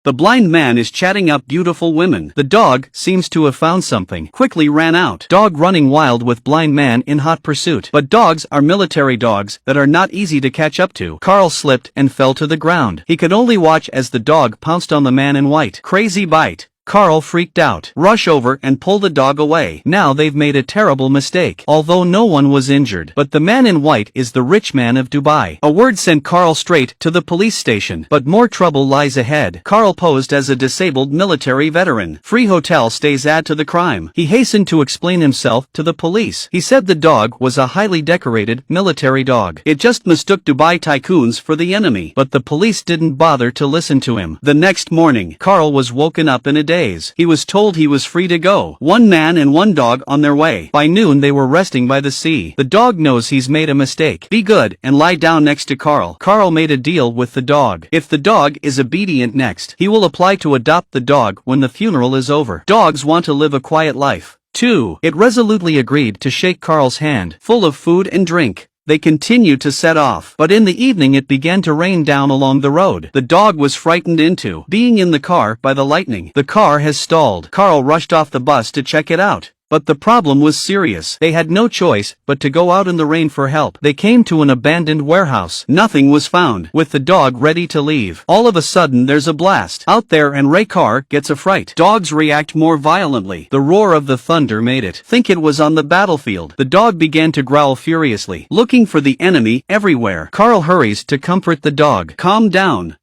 The blind man is chatting up beautiful women. The dog seems to have found something. Quickly ran out. Dog running wild with blind man in hot pursuit. But dogs are military dogs that are not easy to catch up to. Carl slipped and fell to the ground. He could only watch as the dog pounced on the man in white. Crazy bite. Carl freaked out. Rush over and pull the dog away. Now they've made a terrible mistake. Although no one was injured. But the man in white is the rich man of Dubai. A word sent Carl straight to the police station. But more trouble lies ahead. Carl posed as a disabled military veteran. Free hotel stays add to the crime. He hastened to explain himself to the police. He said the dog was a highly decorated military dog. It just mistook Dubai tycoons for the enemy. But the police didn't bother to listen to him. The next morning, Carl was woken up in a daze. He was told he was free to go. One man and one dog on their way. By noon they were resting by the sea. The dog knows he's made a mistake. Be good and lie down next to Carl. Carl made a deal with the dog. If the dog is obedient next, he will apply to adopt the dog when the funeral is over. Dogs want to live a quiet life, too. It resolutely agreed to shake Carl's hand, full of food and drink. They continued to set off, but in the evening it began to rain down along the road. The dog was frightened into being in the car by the lightning. The car has stalled. Carl rushed off the bus to check it out. But the problem was serious. They had no choice but to go out in the rain for help. They came to an abandoned warehouse. Nothing was found. With the dog ready to leave, all of a sudden there's a blast out there and Ray Carr gets a fright. Dogs react more violently. The roar of the thunder made it think it was on the battlefield. The dog began to growl furiously, looking for the enemy everywhere. Carl hurries to comfort the dog. Calm down.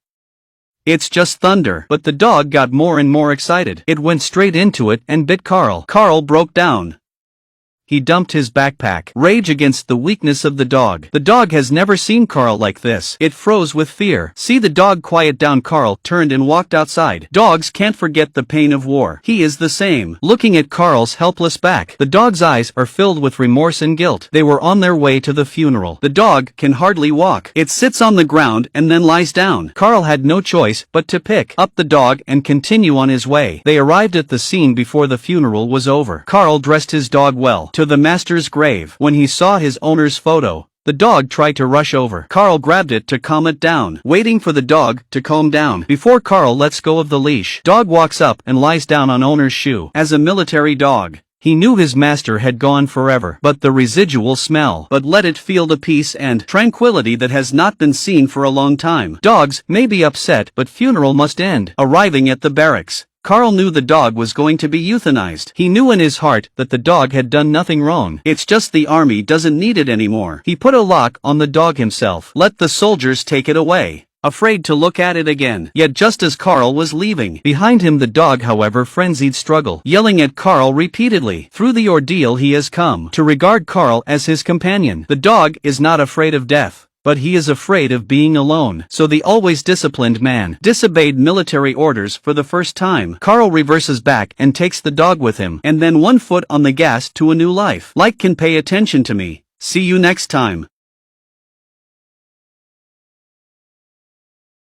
It's just thunder. But the dog got more and more excited. It went straight into it and bit Carl. Carl broke down. He dumped his backpack. Rage against the weakness of the dog. The dog has never seen Carl like this. It froze with fear. See the dog quiet down. Carl turned and walked outside. Dogs can't forget the pain of war. He is the same. Looking at Carl's helpless back, the dog's eyes are filled with remorse and guilt. They were on their way to the funeral. The dog can hardly walk. It sits on the ground and then lies down. Carl had no choice but to pick up the dog and continue on his way. They arrived at the scene before the funeral was over. Carl dressed his dog well to the master's grave. When he saw his owner's photo, the dog tried to rush over. Carl grabbed it to calm it down, waiting for the dog to calm down. Before Carl lets go of the leash, dog walks up and lies down on owner's shoe. As a military dog, he knew his master had gone forever, but the residual smell. But let it feel the peace and tranquility that has not been seen for a long time. Dogs may be upset, but funeral must end. Arriving at the barracks, Carl knew the dog was going to be euthanized. He knew in his heart that the dog had done nothing wrong. It's just the army doesn't need it anymore. He put a lock on the dog himself. Let the soldiers take it away. Afraid to look at it again. Yet just as Carl was leaving, behind him the dog, however, frenzied struggle, yelling at Carl repeatedly. Through the ordeal he has come to regard Carl as his companion. The dog is not afraid of death, but he is afraid of being alone. So the always disciplined man disobeyed military orders for the first time. Carl reverses back and takes the dog with him, and then one foot on the gas to a new life. Like can pay attention to me. See you next time.